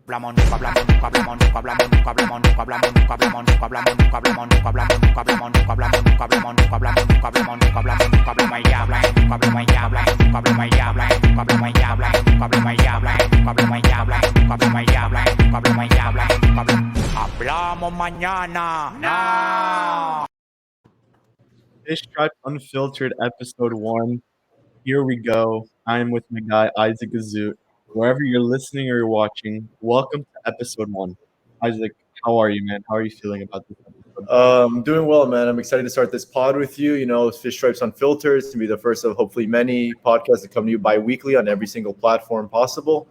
Hablamos mañana. No. Fish Stripes Unfiltered Episode 1. Here we go. I'm with my guy, Isaac Azout. Wherever you're listening or you're watching, welcome to Episode 1. Isaac, how are you, man? How are you feeling about this episode? I'm doing well, man. I'm excited to start this pod with you. You know, Fish Stripes Unfiltered to be the first of hopefully many podcasts that come to you bi-weekly on every single platform possible.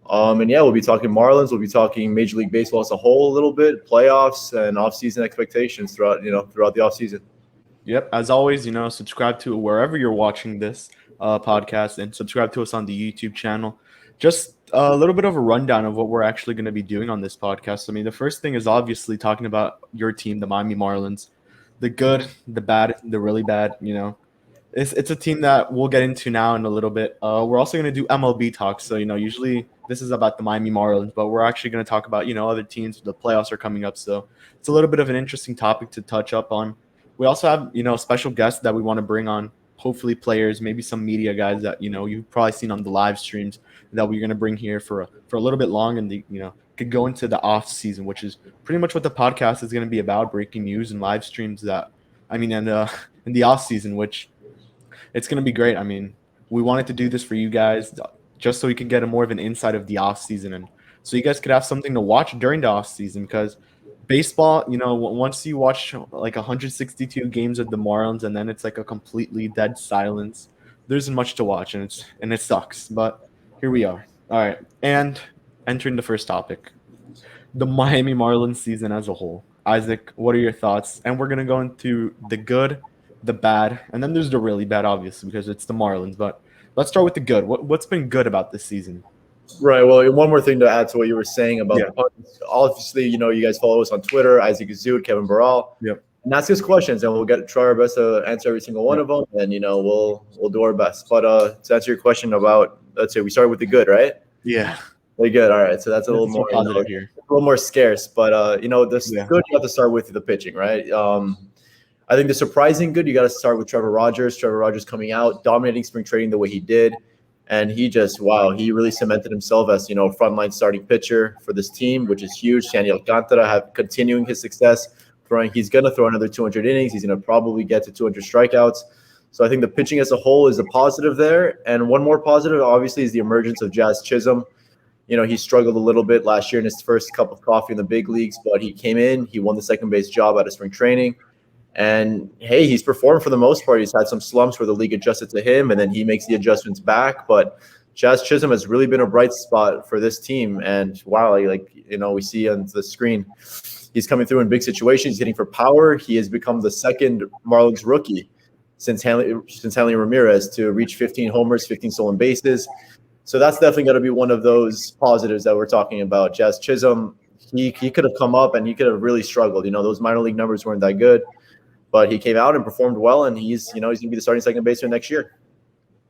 And yeah, we'll be talking Marlins. We'll be talking Major League Baseball as a whole a little bit, playoffs and offseason expectations throughout the offseason. Yep. As always, subscribe to wherever you're watching this podcast and subscribe to us on the YouTube channel. Just a little bit of a rundown of what we're actually going to be doing on this podcast. I mean, the first thing is obviously talking about your team, the Miami Marlins, the good, the bad, the really bad. It's a team that we'll get into now in a little bit. We're also going to do MLB talks. So, usually this is about the Miami Marlins, but we're actually going to talk about, other teams. The playoffs are coming up. So it's a little bit of an interesting topic to touch up on. We also have, special guests that we want to bring on, hopefully players, maybe some media guys that, you've probably seen on the live streams that we're going to bring here for a little bit long and, could go into the off season, which is pretty much what the podcast is going to be about, breaking news and live streams in the off season, which it's going to be great. I mean, we wanted to do this for you guys just so we could get a more of an insight of the off season and so you guys could have something to watch during the off season because baseball, once you watch like 162 games of the Marlins and then it's like a completely dead silence, there isn't much to watch and it sucks. But here we are. All right. And entering the first topic, the Miami Marlins season as a whole. Isaac, what are your thoughts? And we're going to go into the good, the bad, and then there's the really bad, obviously, because it's the Marlins. But let's start with the good. What's been good about this season? Right. Well, one more thing to add to what you were saying about the podcast. Obviously, you guys follow us on Twitter, Isaac Azout, Kevin Barral. Yep. And ask us questions, and we'll try our best to answer every single one of them. And we'll do our best. But to answer your question about, let's say we started with the good, right? Yeah. Very good. All right. So that's a little more positive here. A little more scarce. But good, you have to start with the pitching, right? I think the surprising good, you got to start with Trevor Rogers. Trevor Rogers coming out, dominating spring training the way he did. And he he really cemented himself as, frontline starting pitcher for this team, which is huge. Sandy Alcantara continuing his success. He's going to throw another 200 innings. He's going to probably get to 200 strikeouts. So I think the pitching as a whole is a positive there. And one more positive, obviously, is the emergence of Jazz Chisholm. He struggled a little bit last year in his first cup of coffee in the big leagues, but he came in. He won the second base job out of spring training. And, hey, he's performed for the most part. He's had some slumps where the league adjusted to him, and then he makes the adjustments back. But Jazz Chisholm has really been a bright spot for this team. And, wow, we see on the screen, he's coming through in big situations. He's hitting for power. He has become the second Marlins rookie since Hanley Ramirez to reach 15 homers, 15 stolen bases. So that's definitely going to be one of those positives that we're talking about. Jazz Chisholm, he could have come up and he could have really struggled. Those minor league numbers weren't that good. But he came out and performed well, and he's going to be the starting second baseman next year.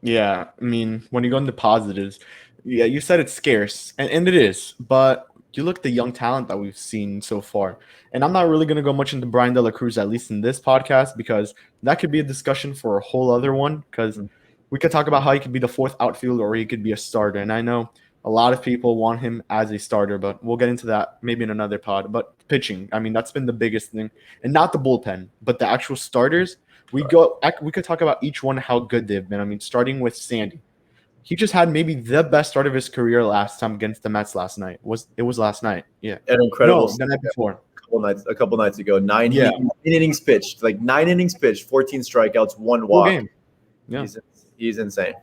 Yeah, I mean, when you go into positives, yeah, you said it's scarce, and it is. But you look at the young talent that we've seen so far, and I'm not really going to go much into Brian De La Cruz, at least in this podcast, because that could be a discussion for a whole other one, because we could talk about how he could be the fourth outfielder or he could be a starter. And I know a lot of people want him as a starter, but we'll get into that maybe in another pod. But pitching, I mean, that's been the biggest thing. And not the bullpen, but the actual starters. We could talk about each one, how good they've been. I mean, starting with Sandy. He just had maybe the best start of his career last time against the Mets last night. It was last night. Yeah. An incredible the night before. A couple nights ago. 9 innings pitched. 9 innings pitched, 14 strikeouts, 1 walk. Full game. Yeah. He's insane.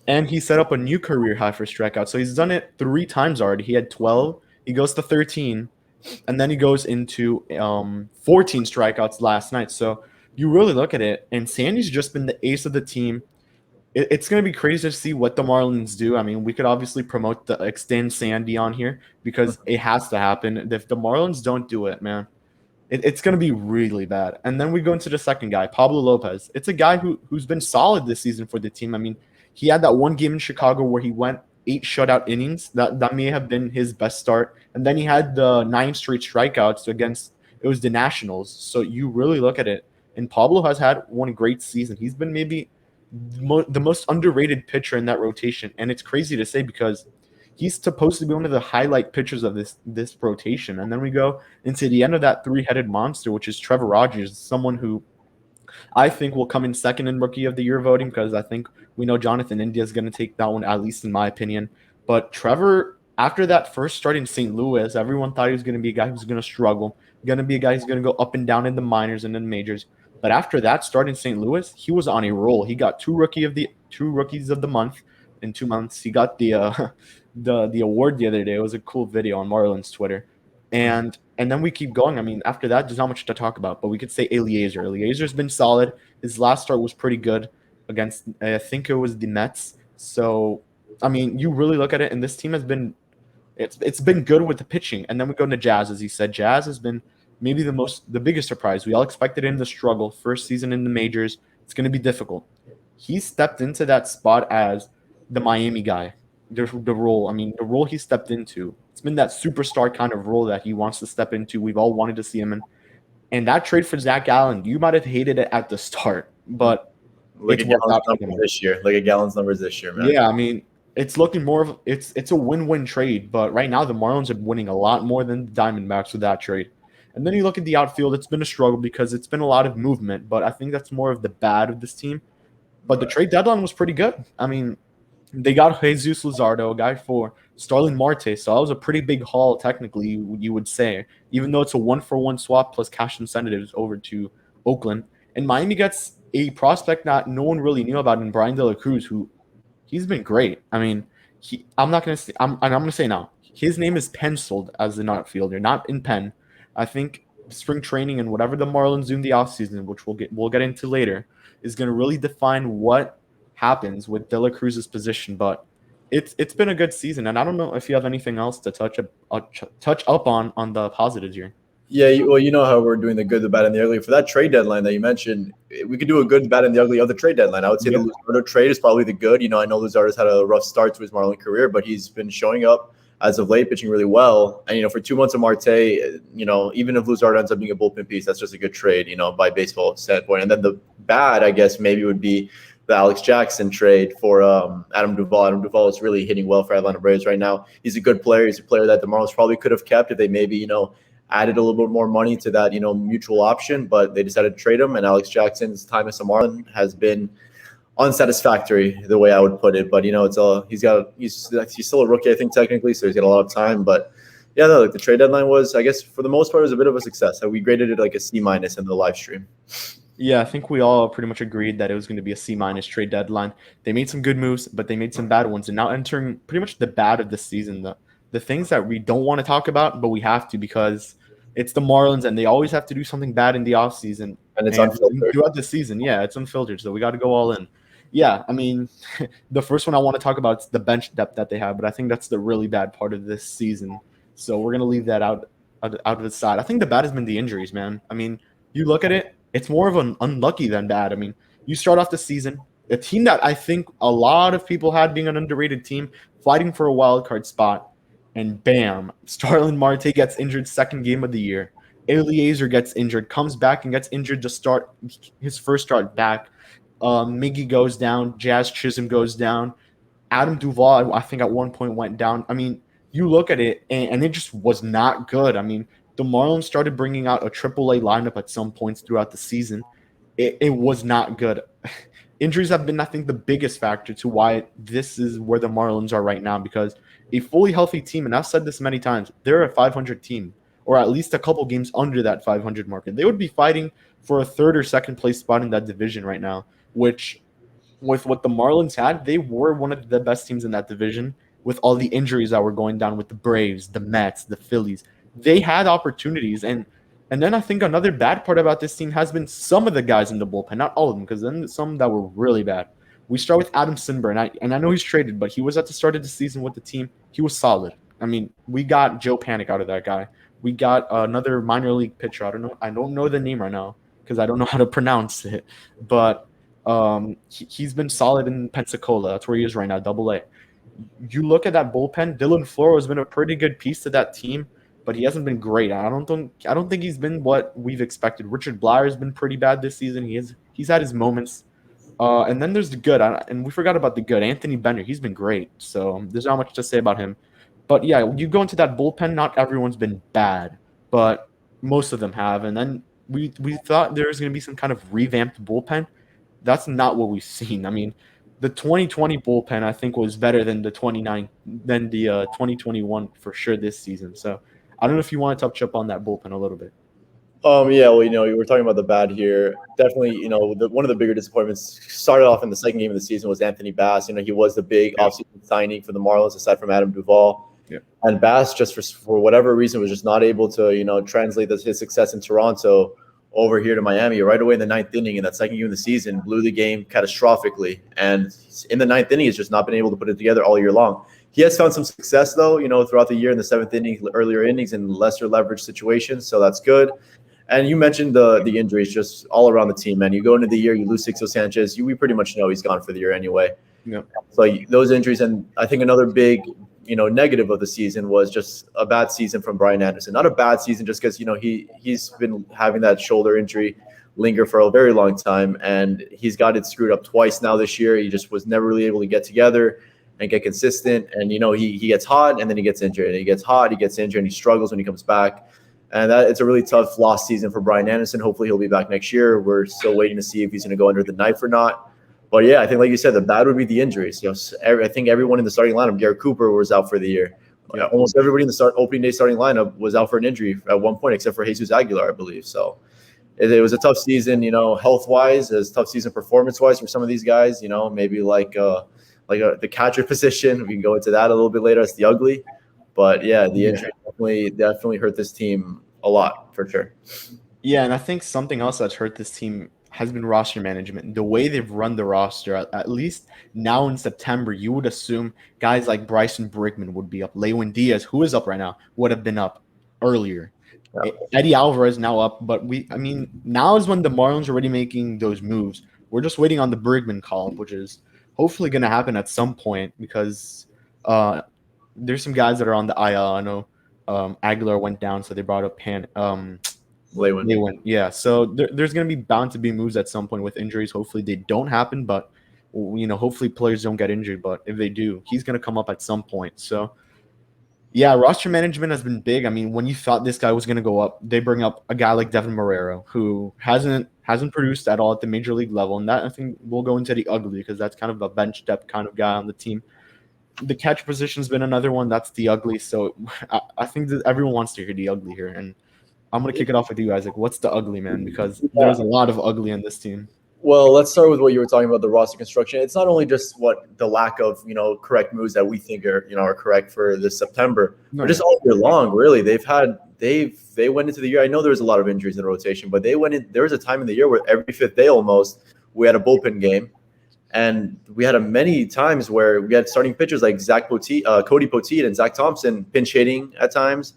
And he set up a new career high for strikeouts. So he's done it 3 times already. He had 12. He goes to 13. And then he goes into 14 strikeouts last night. So you really look at it, and Sandy's just been the ace of the team. It's going to be crazy to see what the Marlins do. I mean, we could obviously promote the extend Sandy on here because it has to happen. If the Marlins don't do it, man, it's going to be really bad. And then we go into the second guy, Pablo Lopez. It's a guy who's been solid this season for the team. I mean, he had that one game in Chicago where he went 8 shutout innings. That may have been his best start. And then he had the 9 straight strikeouts against it was the Nationals. So you really look at it, and Pablo has had one great season. He's been maybe the most underrated pitcher in that rotation, and it's crazy to say because he's supposed to be one of the highlight pitchers of this rotation. And then we go into the end of that three-headed monster, which is Trevor Rogers, someone who I think will come in second in Rookie of the Year voting because I think we know Jonathan India is going to take that one, at least in my opinion. But Trevor, after that first start in St. Louis, everyone thought he was going to be a guy who's going to struggle, going to be a guy who's going to go up and down in the minors and then majors. But after that start in St. Louis, he was on a roll. He got two rookies of the month in 2 months. He got the the award the other day. It was a cool video on Marlins Twitter. And then we keep going. I mean, after that, there's not much to talk about. But we could say Eliezer. Eliezer's been solid. His last start was pretty good against, I think it was the Mets. So, I mean, you really look at it, and this team has been it's been good with the pitching. And then we go into Jazz, as he said. Jazz has been maybe the biggest surprise. We all expected him to struggle. First season in the majors, it's going to be difficult. He stepped into that spot as the Miami guy. The role he stepped into. It's been that superstar kind of role that he wants to step into. We've all wanted to see him in. And that trade for Zach Allen, you might have hated it at the start, but look at Gallen's numbers this year. Look at Gallen's numbers this year, man. Yeah, I mean, it's looking more of it's a win-win trade, but right now the Marlins are winning a lot more than the Diamondbacks with that trade. And then you look at the outfield, it's been a struggle because it's been a lot of movement, but I think that's more of the bad of this team. But the trade deadline was pretty good. I mean, they got Jesus Luzardo, a guy for Starling Marte, so that was a pretty big haul, technically, you would say, even though it's a 1-for-1 swap plus cash incentives over to Oakland. And Miami gets a prospect that no one really knew about in Brian De La Cruz, who he's been great. I mean, I'm going to say now, his name is penciled as an outfielder, not in pen. I think spring training and whatever the Marlins do in the offseason, which we'll get into later, is going to really define what happens with De La Cruz's position. But it's been a good season, and I don't know if you have anything else to touch up on the positives here. Yeah, well, you know how we're doing the good, the bad, and the ugly. For that trade deadline that you mentioned, we could do a good, the bad, and the ugly of the trade deadline. I would say the Luzardo trade is probably the good. You know, I know Luzardo's had a rough start to his Marlin career, but he's been showing up as of late, pitching really well. And, you know, for 2 months of Marte, you know, even if Luzardo ends up being a bullpen piece, that's just a good trade, you know, by baseball standpoint. And then the bad, I guess, maybe would be the Alex Jackson trade for Adam Duvall. Adam Duvall is really hitting well for Atlanta Braves right now. He's a good player. He's a player that the Marlins probably could have kept if they maybe, you know, added a little bit more money to that, you know, mutual option, but they decided to trade him. And Alex Jackson's time as a Marlin has been unsatisfactory, the way I would put it. But, you know, he's still a rookie, I think, technically, so he's got a lot of time. But yeah, no, like the trade deadline was, I guess, for the most part, it was a bit of a success. We graded it like a C- in the live stream. Yeah, I think we all pretty much agreed that it was going to be a C- trade deadline. They made some good moves, but they made some bad ones. And now entering pretty much the bad of the season, the things that we don't want to talk about, but we have to because it's the Marlins and they always have to do something bad in the offseason. And it's unfiltered. Throughout the season, yeah, it's unfiltered, so we got to go all in. Yeah, I mean, the first one I want to talk about is the bench depth that they have, but I think that's the really bad part of this season. So we're going to leave that out of the side. I think the bad has been the injuries, man. I mean, you look at it, it's more of an unlucky than bad. I mean, you start off the season, a team that I think a lot of people had being an underrated team, fighting for a wild card spot, and bam, Starling Marte gets injured second game of the year. Eliezer gets injured, comes back and gets injured to start his first start back. Miggy goes down. Jazz Chisholm goes down. Adam Duvall, I think, at one point went down. I mean, you look at it, and it just was not good. I mean, the Marlins started bringing out a AAA lineup at some points throughout the season. It was not good. Injuries have been, I think, the biggest factor to why this is where the Marlins are right now, because a fully healthy team, and I've said this many times, they're a 500 team, or at least a couple games under that 500 mark. They would be fighting for a third or second place spot in that division right now, which with what the Marlins had, they were one of the best teams in that division with all the injuries that were going down with the Braves, the Mets, the Phillies. They had opportunities, and then I think another bad part about this team has been some of the guys in the bullpen, not all of them, because then some that were really bad. We start with Adam Sinber, and I know he's traded, but he was at the start of the season with the team. He was solid. I mean, we got Joe Panic out of that guy. We got another minor league pitcher. I don't know the name right now because I don't know how to pronounce it, but he's been solid in Pensacola. That's where he is right now, Double-A. you look at that bullpen, Dylan Floro has been a pretty good piece to that team, but he hasn't been great. I don't think he's been what we've expected. Richard Blyer has been pretty bad this season. He's had his moments. And then there's the good, and we forgot about the good. Anthony Bender, he's been great. So there's not much to say about him. But yeah, you go into that bullpen, not everyone's been bad, but most of them have. And then we thought there was going to be some kind of revamped bullpen. That's not what we've seen. I mean, the 2020 bullpen I think was better than the 2021 for sure this season. So I don't know if you want to touch up on that bullpen a little bit. Yeah, well, you were talking about the bad here. Definitely, one of the bigger disappointments started off in the second game of the season was Anthony Bass. He was the big offseason signing for the Marlins aside from Adam Duvall. Yeah. And Bass, just for whatever reason, was just not able to, translate his success in Toronto over here to Miami right away in the ninth inning. In that second game of the season, blew the game catastrophically. And in the ninth inning, he's just not been able to put it together all year long. He has found some success, though, throughout the year in the seventh inning, earlier innings, in lesser leverage situations. So that's good. And you mentioned the injuries just all around the team, man. You go into the year, you lose Sixto Sanchez. We pretty much know he's gone for the year anyway. Yeah. So those injuries, and I think another big, negative of the season was just a bad season from Brian Anderson. Not a bad season just because, he's been having that shoulder injury linger for a very long time, and he's got it screwed up twice now this year. He just was never really able to get together and get consistent. And, he gets hot and then he gets injured. And he gets hot, he gets injured, and he struggles when he comes back. And it's a really tough lost season for Brian Anderson. Hopefully he'll be back next year. We're still waiting to see if he's going to go under the knife or not. But yeah, I think like you said, the bad would be the injuries. I think everyone in the starting lineup, Garrett Cooper was out for the year. Yeah. Almost everybody in the opening day starting lineup was out for an injury at one point, except for Jesus Aguilar, I believe. So it was a tough season, health-wise, a tough season performance-wise for some of these guys. Maybe like the catcher position. We can go into that a little bit later. It's the ugly. But yeah, the injury definitely hurt this team a lot for sure. Yeah, and I think something else that's hurt this team has been roster management. The way they've run the roster, at least now in September, you would assume guys like Bryson Brigman would be up. Lewin Diaz, who is up right now, would have been up earlier. Yeah. Eddie Alvarez now up, but now is when the Marlins are already making those moves. We're just waiting on the Brigman call-up, which is hopefully going to happen at some point because there's some guys that are on the IL. I know Aguilar went down, so they brought up Lewin. Yeah, so there's going to be bound to be moves at some point with injuries. Hopefully they don't happen, but hopefully players don't get injured. But if they do, he's going to come up at some point. So yeah, roster management has been big. I mean, when you thought this guy was going to go up, they bring up a guy like Devin Marrero, who hasn't produced at all at the major league level, and that I think we'll go into the ugly because that's kind of a bench depth kind of guy on the team. The catch position's been another one. That's the ugly. So I think that everyone wants to hear the ugly here. And I'm going to kick it off with you, Isaac. What's the ugly, man? Because there's a lot of ugly in this team. Well, let's start with what you were talking about, the roster construction. It's not only just the lack of, correct moves that we think are correct for this September, but just all year long, really. They went into the year. I know there was a lot of injuries in the rotation, but there was a time in the year where every fifth day almost we had a bullpen game. And we had many times where we had starting pitchers like Cody Poteet and Zach Thompson pinch hitting at times.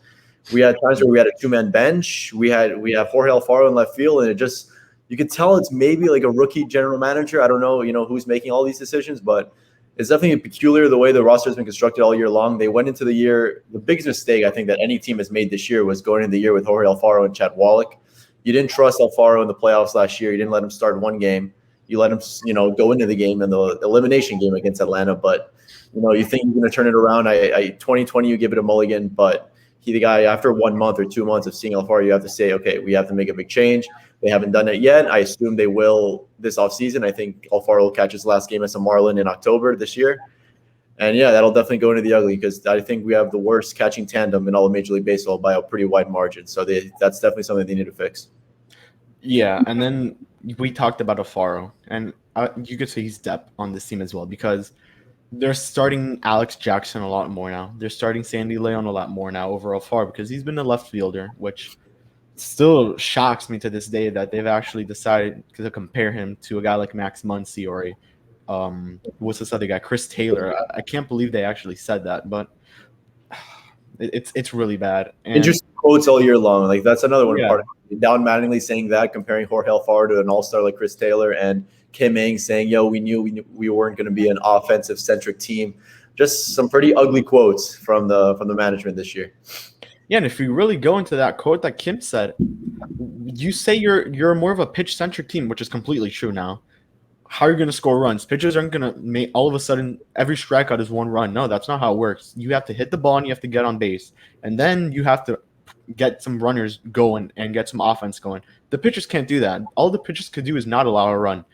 We had times where we had a two-man bench. We have Jorge Alfaro in left field, and you could tell it's maybe like a rookie general manager. I don't know, who's making all these decisions, but it's definitely peculiar the way the roster has been constructed all year long. They went into the year. The biggest mistake I think that any team has made this year was going into the year with Jorge Alfaro and Chad Wallach. You didn't trust Alfaro in the playoffs last year. You didn't let him start one game. You let him, go into the game in the elimination game against Atlanta. But, you think you're going to turn it around. 2020, you give it a mulligan. But the guy, after 1 month or 2 months of seeing Alfaro, you have to say, okay, we have to make a big change. They haven't done it yet. I assume they will this offseason. I think Alfaro will catch his last game as a Marlin in October this year. And, yeah, that'll definitely go into the ugly because I think we have the worst catching tandem in all of Major League Baseball by a pretty wide margin. So that's definitely something they need to fix. Yeah, and then we talked about Alfaro, and you could say he's depth on this team as well because they're starting Alex Jackson a lot more now. They're starting Sandy Leon a lot more now over Alfaro because he's been a left fielder, which still shocks me to this day that they've actually decided to compare him to a guy like Max Muncy or what's this other guy, Chris Taylor. I can't believe they actually said that, but it's really bad. And interesting quotes all year long. Like that's another one. Yeah. Part of it. Don Mattingly saying that, comparing Jorge Alfaro to an all-star like Chris Taylor, and Kim Ng saying, "Yo, we knew we weren't going to be an offensive-centric team just some pretty ugly quotes from the management this year. Yeah, and if you really go into that quote that Kim said, you say you're more of a pitch-centric team, which is completely true now. How are you going to score runs? Pitchers aren't going to make all of a sudden every strikeout is one run. No, that's not how it works. You have to hit the ball and you have to get on base. And then you have to get some runners going and get some offense going. The pitchers can't do that. All the pitchers could do is not allow a run.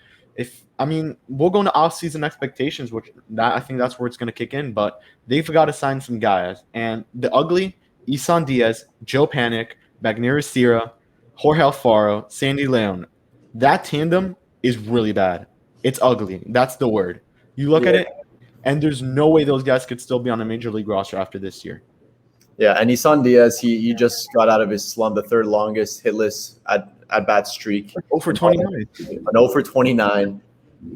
We'll go into off-season expectations, I think that's where it's going to kick in, but they've got to sign some guys. And the ugly, Isan Diaz, Joe Panic, Magneuris Sierra, Jorge Alfaro, Sandy Leon. That tandem is really bad. It's ugly. That's the word. You look at it, and there's no way those guys could still be on a major league roster after this year. Yeah, and Isan Diaz, he just got out of his slump, the third longest hitless at bat streak. 0 for 29. An 0 for 29.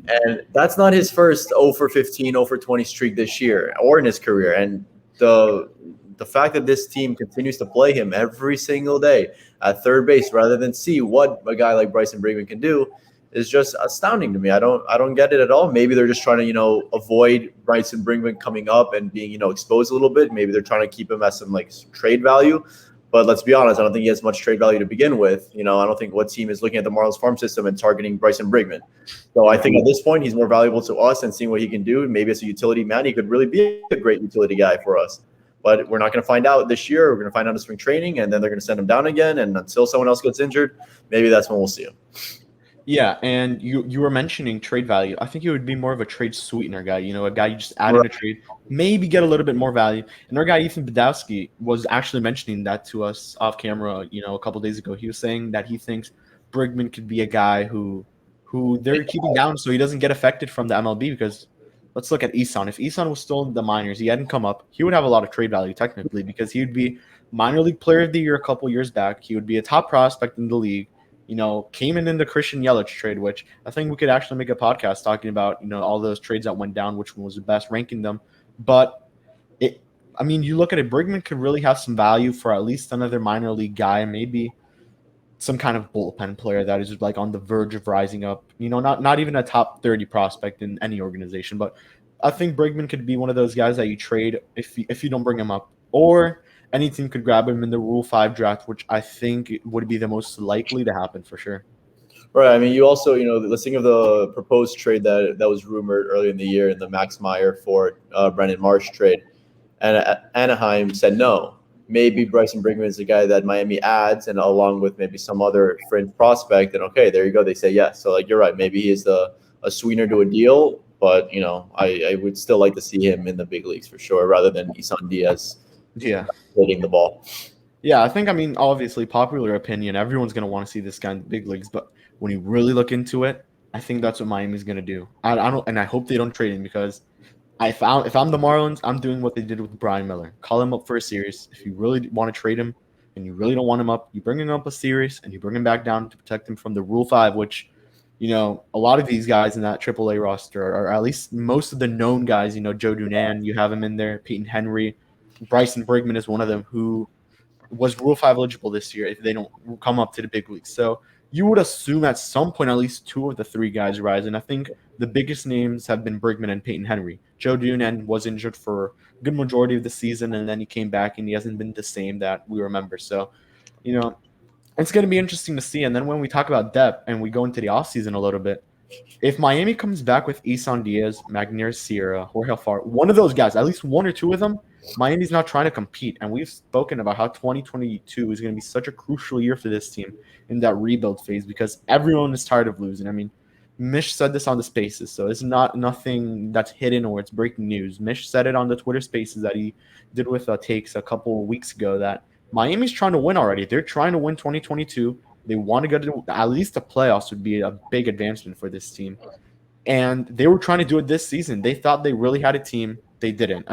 And that's not his first 0 for 15, 0 for 20 streak this year or in his career. And the fact that this team continues to play him every single day at third base rather than see what a guy like Bryson Brinkman can do is just astounding to me. I don't get it at all. Maybe they're just trying to, avoid Bryson Brinkman coming up and being, exposed a little bit. Maybe they're trying to keep him at some trade value. But let's be honest, I don't think he has much trade value to begin with. I don't think what team is looking at the Marlins farm system and targeting Bryson Brinkman. So I think at this point, he's more valuable to us and seeing what he can do. Maybe as a utility man, he could really be a great utility guy for us. But we're not going to find out this year. We're going to find out in spring training, and then they're going to send him down again. And until someone else gets injured, maybe that's when we'll see him. Yeah, and you were mentioning trade value. I think he would be more of a trade sweetener guy, a guy you just add in a trade, maybe get a little bit more value. And our guy, Ethan Badowski, was actually mentioning that to us off camera, a couple days ago. He was saying that he thinks Bregman could be a guy who they're keeping down so he doesn't get affected from the MLB because let's look at Isan. If Isan was still in the minors, he hadn't come up, he would have a lot of trade value technically because he would be minor league player of the year a couple years back. He would be a top prospect in the league. Came in the Christian Yelich trade, which I think we could actually make a podcast talking about, all those trades that went down, which one was the best, ranking them. But you look at it, Bregman could really have some value for at least another minor league guy, maybe some kind of bullpen player that is on the verge of rising up. Not even a top 30 prospect in any organization, but I think Bregman could be one of those guys that you trade if you don't bring him up, or any team could grab him in the Rule 5 draft, which I think would be the most likely to happen for sure. Right. You also, let's think of the proposed trade that was rumored earlier in the year in the Max Meyer for Brandon Marsh trade. And Anaheim said no. Maybe Bryson Brinkman is the guy that Miami adds, and along with maybe some other fringe prospect. And okay, there you go. They say yes. So you're right. Maybe he is a sweetener to a deal. But, I would still like to see him in the big leagues for sure rather than Isan Diaz. Yeah. Hitting the ball. Yeah, I think, obviously, popular opinion, everyone's going to want to see this guy in the big leagues. But when you really look into it, I think that's what Miami's going to do. I hope they don't trade him because if I'm the Marlins, I'm doing what they did with Brian Miller. Call him up for a series. If you really want to trade him and you really don't want him up, you bring him up a series and you bring him back down to protect him from the Rule 5, which, a lot of these guys in that AAA roster are at least most of the known guys. Joe Dunan, you have him in there, Peyton Henry. Bryson Brinkman is one of them who was Rule 5 eligible this year if they don't come up to the big leagues. So you would assume at some point at least two of the three guys rise. And I think the biggest names have been Brinkman and Peyton Henry. Joe Dunan was injured for a good majority of the season, and then he came back, and he hasn't been the same that we remember. So, it's going to be interesting to see. And then when we talk about depth and we go into the offseason a little bit, if Miami comes back with Isan Diaz, Magneuris Sierra, Jorge Alfaro, one of those guys, at least one or two of them, Miami's not trying to compete. And we've spoken about how 2022 is going to be such a crucial year for this team in that rebuild phase because everyone is tired of losing. Mish said this on the Spaces, so it's nothing that's hidden or it's breaking news. Mish said it on the Twitter Spaces that he did with Takes a couple of weeks ago that Miami's trying to win already. They're trying to win 2022. They want to go to at least the playoffs would be a big advancement for this team. And they were trying to do it this season. They thought they really had a team. They didn't.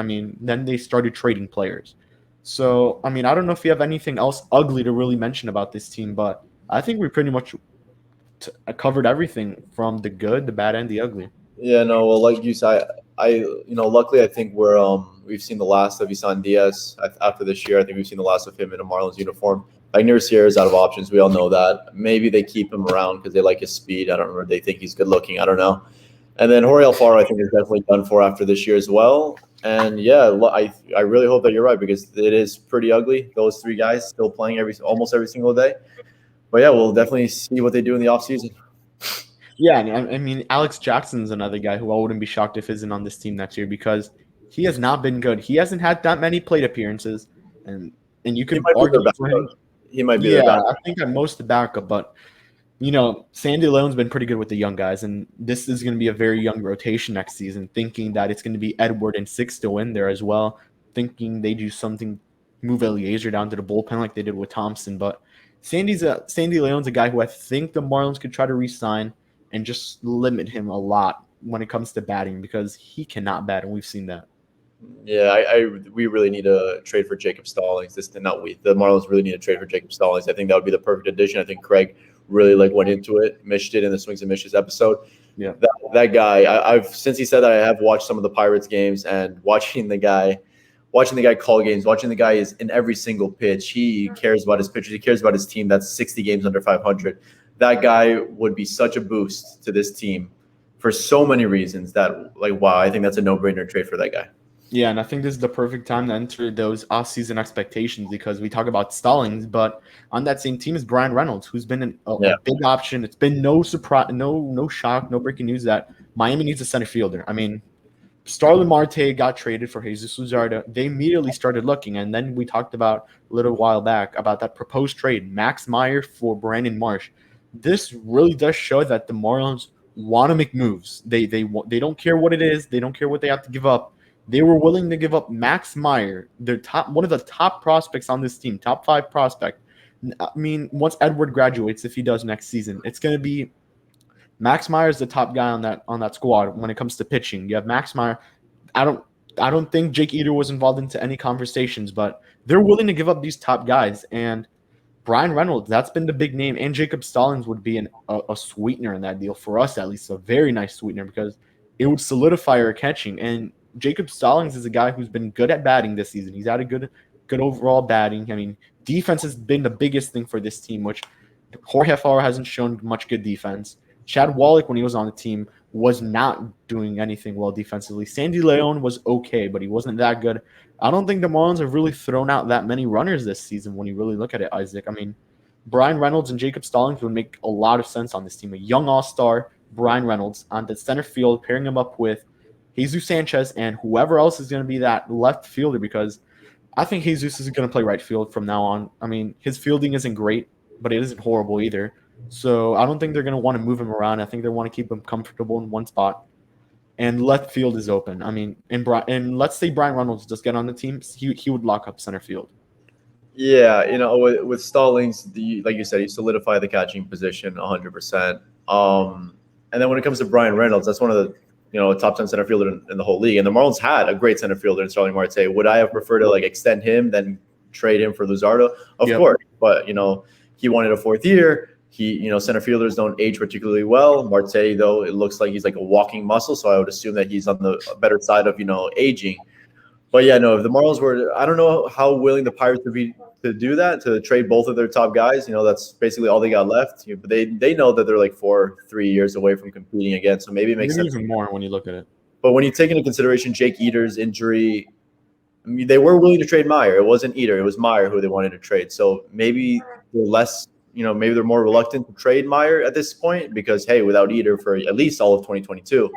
Then they started trading players. So, I don't know if you have anything else ugly to really mention about this team, but I think we pretty much covered everything from the good, the bad, and the ugly. Yeah, no, well, like you said, luckily I think we've seen the last of Isan Diaz after this year. I think we've seen the last of him in a Marlins uniform. Magneuris Sierra is out of options. We all know that. Maybe they keep him around because they like his speed. I don't know. They think he's good looking. I don't know. And then Jorge Alfaro, I think, is definitely done for after this year as well. And yeah, I really hope that you're right because it is pretty ugly. Those three guys still playing almost every single day. But yeah, we'll definitely see what they do in the offseason. Yeah, and I mean, Alex Jackson's another guy who I wouldn't be shocked if isn't on this team next year because he has not been good. He hasn't had that many plate appearances, and you He could might be their argue for him. backup. He might be their Yeah, backup. I think at most the backup, but Sandy Leon's been pretty good with the young guys, and this is going to be a very young rotation next season. Thinking that it's going to be Edward and Sixto in there as well. Thinking they do something, move Eliezer down to the bullpen like they did with Thompson, but Sandy Leon's a guy who I think the Marlins could try to re-sign and just limit him a lot when it comes to batting because he cannot bat, and we've seen that. Yeah, we really need to trade for Jacob Stallings. The Marlins really need to trade for Jacob Stallings. I think that would be the perfect addition. I think Craig really went into it, mished it in the Swings and Mishes episode. Yeah, that guy. I've since he said that I have watched some of the Pirates games and watching the guy call games, watching the guy is in every single pitch. He cares about his pitchers. He cares about his team. That's 60 games under 500. That guy would be such a boost to this team for so many reasons that wow, I think that's a no-brainer trade for that guy. Yeah, and I think this is the perfect time to enter those off-season expectations because we talk about Stallings, but on that same team is Brian Reynolds, who's been a big option. It's been no surprise, no shock, no breaking news that Miami needs a center fielder. I mean, Starlin Marte got traded for Jesus Luzardo. They immediately started looking, and then we talked about a little while back about that proposed trade, Max Meyer for Brandon Marsh. This really does show that the Marlins want to make moves. They don't care what it is. They don't care what they have to give up. They were willing to give up Max Meyer, one of the top prospects on this team, top 5 prospect. I mean, once Edward graduates, if he does next season, it's going to be Max Meyer is the top guy on that squad when it comes to pitching. You have Max Meyer. I don't think Jake Eater was involved into any conversations, but they're willing to give up these top guys. And Brian Reynolds, that's been the big name, and Jacob Stallings would be a sweetener in that deal for us, at least a very nice sweetener because it would solidify our catching. And Jacob Stallings is a guy who's been good at batting this season. He's had a good overall batting. I mean, defense has been the biggest thing for this team, which Jorge Alfaro hasn't shown much good defense. Chad Wallach, when he was on the team, was not doing anything well defensively. Sandy Leon was okay, but he wasn't that good. I don't think the Marlins have really thrown out that many runners this season when you really look at it, Isaac. I mean, Brian Reynolds and Jacob Stallings would make a lot of sense on this team. A young all-star, Brian Reynolds, on the center field, pairing him up with Jesus Sanchez and whoever else is going to be that left fielder because I think Jesus is going to play right field from now on. I mean, his fielding isn't great, but it isn't horrible either. So I don't think they're going to want to move him around. I think they want to keep him comfortable in one spot. And left field is open. I mean, and let's say Brian Reynolds just get on the team, he would lock up center field. Yeah, with Stallings, like you said, you solidify the catching position 100%. And then when it comes to Brian Reynolds, that's one of the top 10 center fielder in the whole league. And the Marlins had a great center fielder in Starling Marte. Would I have preferred to extend him than trade him for Luzardo? Of course, but he wanted a 4th year. Center fielders don't age particularly well. Marte, though, it looks like he's like a walking muscle, so I would assume that he's on the better side of aging. But yeah, no, if the Marlins were, I don't know how willing the Pirates would be to do that, to trade both of their top guys. That's basically all they got left. But they know that they're 3 years away from competing again, so maybe it makes sense. Even more when you look at it. But when you take into consideration Jake Eater's injury, I mean, they were willing to trade Meyer. It wasn't Eater, it was Meyer who they wanted to trade. So maybe they're less. Maybe they're more reluctant to trade Meyer at this point because, hey, without Eater for at least all of 2022,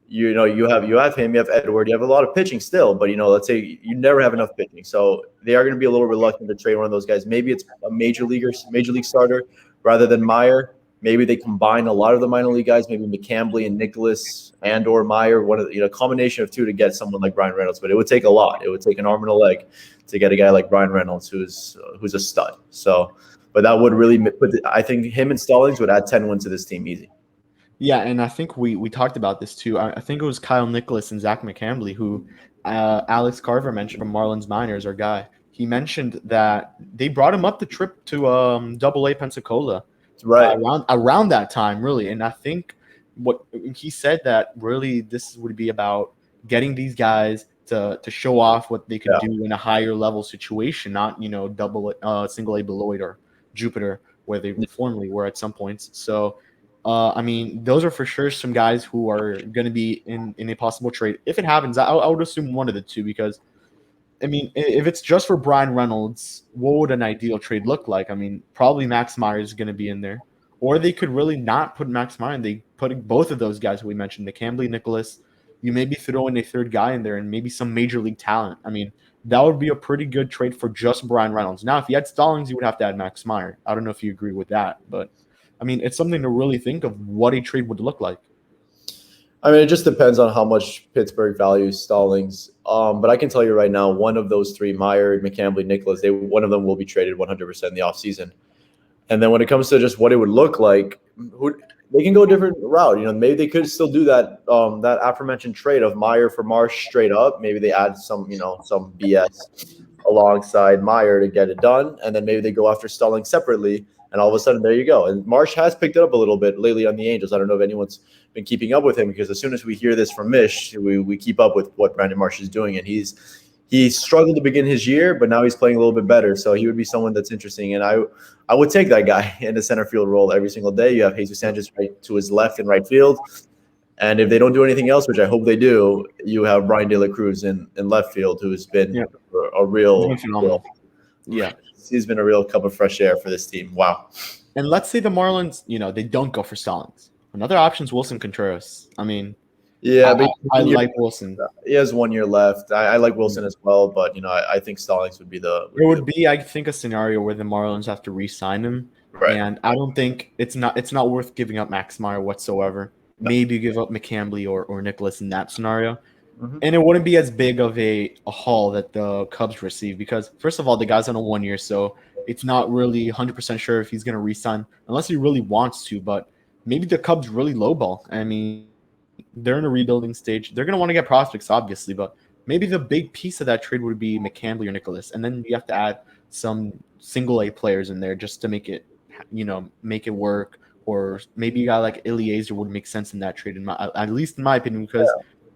you have him, you have Edward, you have a lot of pitching still, but let's say you never have enough pitching, so they are going to be a little reluctant to trade one of those guys. Maybe it's a major league starter rather than Meyer. Maybe they combine a lot of the minor league guys, maybe McCambly and Nicholas and or Meyer, one of a combination of two to get someone like Brian Reynolds. But it would take a lot. It would take an arm and a leg to get a guy like Brian Reynolds, who's a stud. So. But that would really I think him and Stallings would add 10 wins to this team easy. Yeah, and I think we talked about this too. I think it was Kyle Nicholas and Zach McCambly who Alex Carver mentioned from Marlins Miners, our guy. He mentioned that they brought him up the trip to Double-A Pensacola right around that time, really. And I think what he said that really this would be about getting these guys to show off what they could do in a higher level situation, not single A Beloit or Jupiter, where they formerly were at some points. So I mean, those are for sure some guys who are going to be in a possible trade. If it happens, I would assume one of the two because, I mean, if it's just for Brian Reynolds, what would an ideal trade look like? I mean, probably Max Meyer is going to be in there. Or they could really not put Max Meyer in. They put both of those guys who we mentioned, the Cambley, Nicholas. You maybe throw in a third guy in there and maybe some major league talent. I mean, that would be a pretty good trade for just Brian Reynolds. Now, if you had Stallings, you would have to add Max Meyer. I don't know if you agree with that, but I mean, it's something to really think of what a trade would look like. I mean, it just depends on how much Pittsburgh values Stallings. But I can tell you right now, one of those three, Meyer, McCambley, Nicholas, one of them will be traded 100% in the offseason. And then when it comes to just what it would look like, they can go a different route. You know, maybe they could still do that that aforementioned trade of Meyer for Marsh straight up. Maybe they add some BS alongside Meyer to get it done, and then maybe they go after Stallings separately. And all of a sudden, there you go. And Marsh has picked it up a little bit lately on the Angels. I don't know if anyone's been keeping up with him because as soon as we hear this from Mish, we keep up with what Brandon Marsh is doing. And he struggled to begin his year, but now he's playing a little bit better. So he would be someone that's interesting. And I would take that guy in the center field role every single day. You have Jesus Sanchez right to his left in right field. And if they don't do anything else, which I hope they do, you have Brian De La Cruz in left field, who's been a real phenomenal. Yeah. He's been a real cup of fresh air for this team. Wow. And let's say the Marlins, they don't go for Stallings. Another option is Wilson Contreras. I mean, but I like Wilson. He has 1 year left. I like Wilson as well, but I think Stallings would be I think, a scenario where the Marlins have to re-sign him, right. And I don't think it's not worth giving up Max Meyer whatsoever. No. Maybe give up McCambley or Nicholas in that scenario. Mm-hmm. And it wouldn't be as big of a haul that the Cubs receive because, first of all, the guy's on a 1 year, so it's not really 100% sure if he's going to re-sign unless he really wants to. But maybe the Cubs really lowball. I mean, they're in a rebuilding stage. They're going to want to get prospects, obviously, but maybe the big piece of that trade would be McCambley or Nicholas. And then you have to add some single-A players in there just to make it work. Or maybe a guy like Eliezer would make sense in that trade, at least in my opinion, because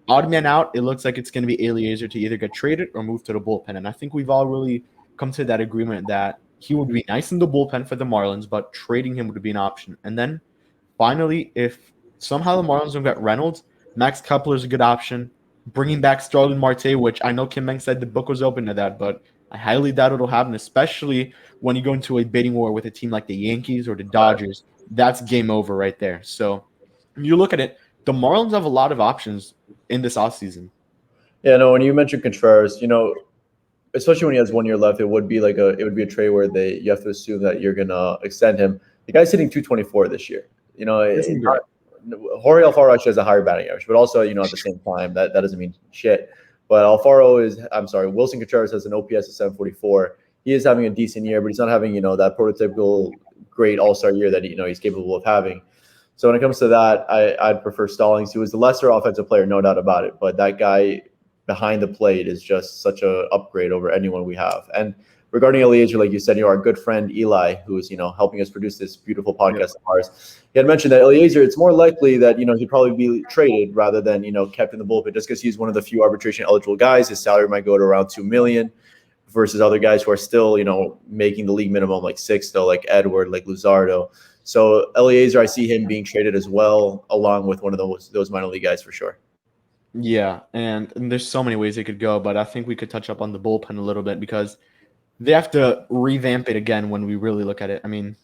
odd man out, it looks like it's going to be Eliezer to either get traded or move to the bullpen. And I think we've all really come to that agreement that he would be nice in the bullpen for the Marlins, but trading him would be an option. And then finally, if somehow the Marlins don't get Reynolds, Max Kepler is a good option. Bringing back Starlin Marte, which I know Kim Meng said the book was open to that, but I highly doubt it'll happen, especially when you go into a bidding war with a team like the Yankees or the Dodgers. That's game over right there. So when you look at it, the Marlins have a lot of options in this offseason. Yeah, no, when you mentioned Contreras, especially when he has 1 year left, it would be a trade where you have to assume that you're gonna extend him. The guy's hitting 224 this year. Jorge Alfaro actually has a higher batting average, but also, at the same time, that doesn't mean shit. But Wilson Contreras has an OPS of 744. He is having a decent year, but he's not having, that prototypical great all-star year that he's capable of having. So when it comes to that, I'd prefer Stallings, who is the lesser offensive player, no doubt about it. But that guy behind the plate is just such an upgrade over anyone we have. And regarding Eliezer, like you said, our good friend Eli, who is helping us produce this beautiful podcast of ours, he had mentioned that Eliezer, it's more likely that he'd probably be traded rather than kept in the bullpen, just because he's one of the few arbitration eligible guys. His salary might go to around $2 million. Versus other guys who are still, making the league minimum like $6 still, like Edward, like Luzardo. So Eliezer, I see him being traded as well, along with one of those minor league guys for sure. Yeah, and there's so many ways it could go, but I think we could touch up on the bullpen a little bit because they have to revamp it again when we really look at it. I mean,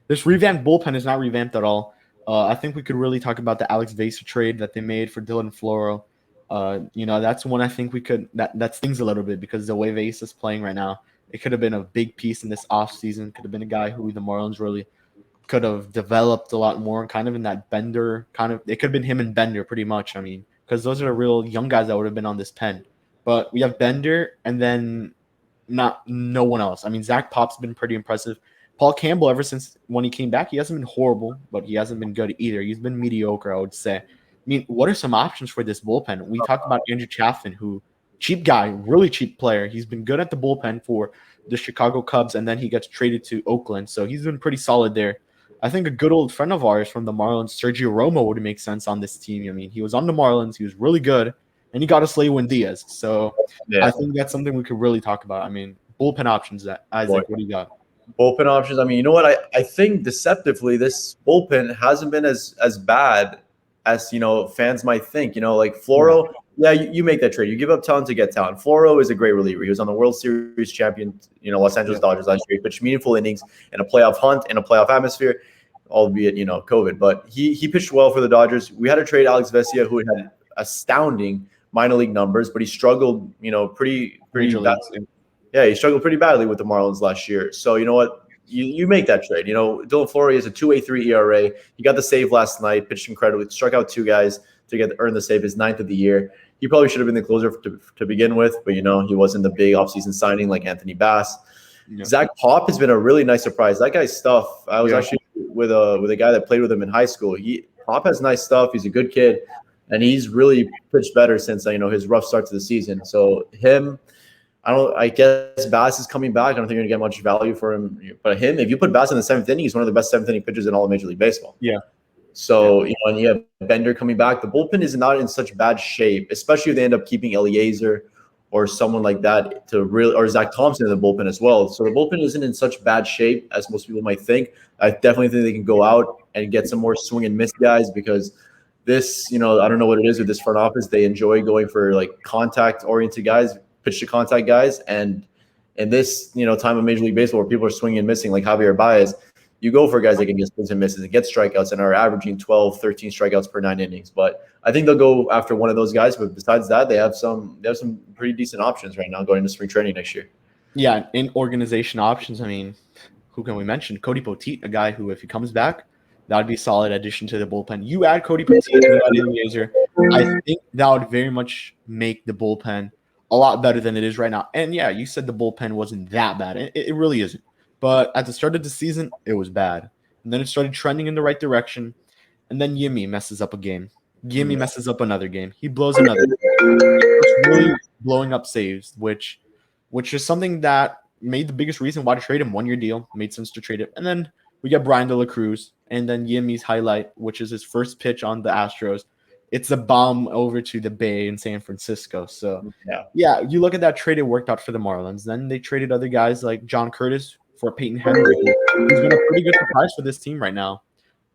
this revamped bullpen is not revamped at all. I think we could really talk about the Alex Vesa trade that they made for Dylan Floro. That's one I think we could that stings a little bit because the way Vase is playing right now, it could have been a big piece in this offseason. Could have been a guy who the Marlins really could have developed a lot more, kind of in that Bender it could have been him and Bender pretty much. I mean, because those are the real young guys that would have been on this pen. But we have Bender and then no one else. I mean, Zach Pop's been pretty impressive. Paul Campbell, ever since when he came back, he hasn't been horrible, but he hasn't been good either. He's been mediocre, I would say. I mean, what are some options for this bullpen? We talked about Andrew Chafin, who cheap guy, really cheap player. He's been good at the bullpen for the Chicago Cubs, and then he gets traded to Oakland. So he's been pretty solid there. I think a good old friend of ours from the Marlins, Sergio Romo, would make sense on this team. I mean, he was on the Marlins. He was really good, and he got us Lewin Diaz. So I think that's something we could really talk about. I mean, bullpen options, Isaac, what do you got? Bullpen options. I mean, you know what? I think deceptively, this bullpen hasn't been as bad as fans might think. Like Floro, yeah, you make that trade. You give up talent to get talent. Floro is a great reliever. He was on the World Series champion, Los Angeles Dodgers last year. He pitched meaningful innings in a playoff hunt, in a playoff atmosphere, albeit COVID. But he pitched well for the Dodgers. We had to trade Alex Vesia, who had astounding minor league numbers, but he struggled, pretty badly. Yeah, he struggled pretty badly with the Marlins last year. So you know what? You make that trade. Dylan Fleury is a 2.83 ERA. He got the save last night, pitched incredibly, struck out 2 guys to earn the save, his 9th of the year. He probably should have been the closer to begin with, but he wasn't the big offseason signing like Anthony Bass. Yeah. Zach Pop has been a really nice surprise. That guy's stuff. I was actually with a guy that played with him in high school. Pop has nice stuff. He's a good kid, and he's really pitched better since his rough start to the season. So him. I guess Bass is coming back. I don't think you're going to get much value for him. But if you put Bass in the 7th inning, he's one of the best 7th inning pitchers in all of Major League Baseball. Yeah. So, and you have Bender coming back. The bullpen is not in such bad shape, especially if they end up keeping Eliezer or someone like that or Zach Thompson in the bullpen as well. So the bullpen isn't in such bad shape as most people might think. I definitely think they can go out and get some more swing and miss guys because this, I don't know what it is with this front office. They enjoy going for like contact-oriented guys, pitch to contact guys, and in this time of Major League Baseball where people are swinging and missing like Javier Baez, you go for guys that can get swings and misses and get strikeouts and are averaging 12, 13 strikeouts per 9 innings. But I think they'll go after one of those guys. But besides that, they have some pretty decent options right now going into spring training next year. Yeah, in organization options, I mean, who can we mention? Cody Poteet, a guy who, if he comes back, that would be a solid addition to the bullpen. You add Cody Poteet, you add Eliezer, I think that would very much make the bullpen a lot better than it is right now. And yeah, you said the bullpen wasn't that bad. It really isn't. But at the start of the season, it was bad. And then it started trending in the right direction. And then Yimmy messes up a game. Yimmy messes up another game. He blows another game. It's really blowing up saves, which is something that made the biggest reason why to trade him. 1-year deal. Made sense to trade it. And then we get Brian De La Cruz. And then Yimmy's highlight, which is his first pitch on the Astros. It's a bomb over to the Bay in San Francisco. So, yeah, you look at that trade, it worked out for the Marlins. Then they traded other guys like John Curtis for Peyton Henry, who's been a pretty good surprise for this team right now.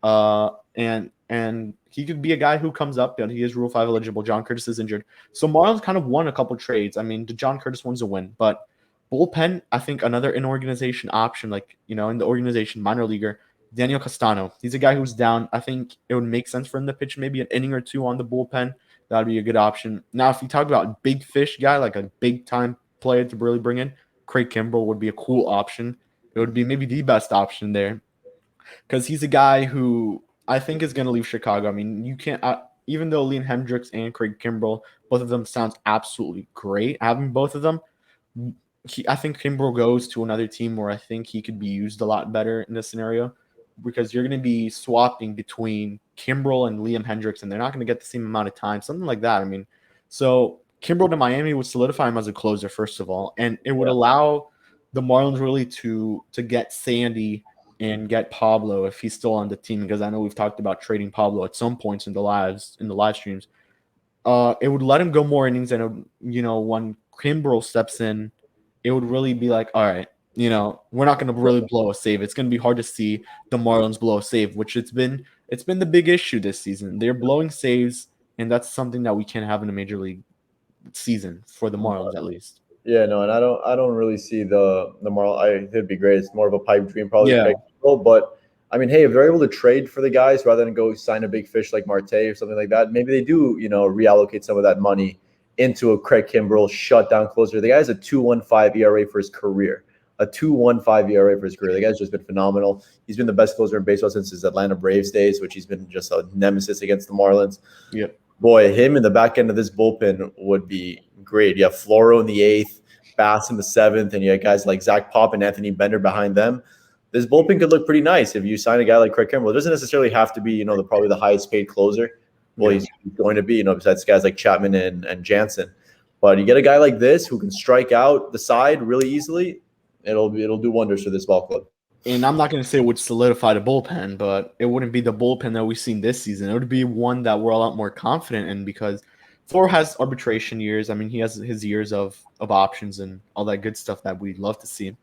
And he could be a guy who comes up, and he is Rule 5 eligible. John Curtis is injured. So Marlins kind of won a couple trades. I mean, the John Curtis one's a win. But bullpen, I think another in-organization option, like, in the organization, minor leaguer, Daniel Castano. He's a guy who's down. I think it would make sense for him to pitch maybe an inning or two on the bullpen. That would be a good option. Now, if you talk about big fish guy, like a big-time player to really bring in, Craig Kimbrell would be a cool option. It would be maybe the best option there because he's a guy who I think is going to leave Chicago. I mean, you can't even though Liam Hendricks and Craig Kimbrell, both of them sounds absolutely great. Having both of them, I think Kimbrell goes to another team where I think he could be used a lot better in this scenario. Because you're going to be swapping between Kimbrell and Liam Hendricks, and they're not going to get the same amount of time, something like that. I mean, so Kimbrell to Miami would solidify him as a closer, first of all, and it would allow the Marlins really to get Sandy and get Pablo if he's still on the team, because I know we've talked about trading Pablo at some points in the live streams. It would let him go more innings, and when Kimbrell steps in, it would really be like, all right, we're not going to really blow a save. It's going to be hard to see the Marlins blow a save, which it's been the big issue this season. They're blowing saves, and that's something that we can't have in a major league season for the Marlins, at least. Yeah, no, and I don't really see the Marlins. It'd be great. It's more of a pipe dream, probably. Yeah. But I mean, hey, if they're able to trade for the guys rather than go sign a big fish like Marte or something like that, maybe they do, reallocate some of that money into a Craig Kimbrell shutdown closer. The guy has a 2.15 ERA for his career. A 2.15 ERA for his career. The guy's just been phenomenal. He's been the best closer in baseball since his Atlanta Braves days, which he's been just a nemesis against the Marlins. Yep. Boy, him in the back end of this bullpen would be great. You have Floro in the 8th, Bass in the 7th, and you have guys like Zach Pop and Anthony Bender behind them. This bullpen could look pretty nice if you sign a guy like Craig Kimbrell. It doesn't necessarily have to be, probably the highest paid closer. Well, he's going to be, besides guys like Chapman and Jansen. But you get a guy like this who can strike out the side really easily. It'll do wonders for this ball club. And I'm not going to say it would solidify the bullpen, but it wouldn't be the bullpen that we've seen this season. It would be one that we're a lot more confident in because Floro has arbitration years. I mean, he has his years of options and all that good stuff that we'd love to see.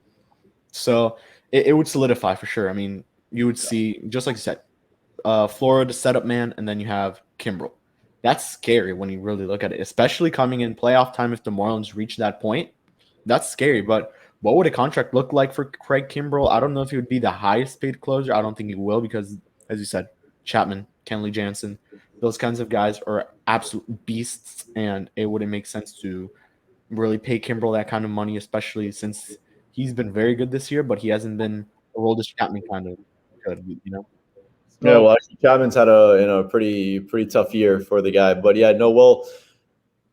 So it would solidify for sure. I mean, you would see, just like you said, Florida setup man, and then you have Kimbrel. That's scary when you really look at it, especially coming in playoff time. If the Marlins reach that point, that's scary. But what would a contract look like for Craig Kimbrel? I don't know if he would be the highest paid closer. I don't think he will because, as you said, Chapman, Kenley Jansen, those kinds of guys are absolute beasts, and it wouldn't make sense to really pay Kimbrel that kind of money, especially since he's been very good this year, but he hasn't been a Roldis Chapman kind of good, you know? Yeah, So, well, actually, Chapman's had a pretty tough year for the guy, but yeah, no, well,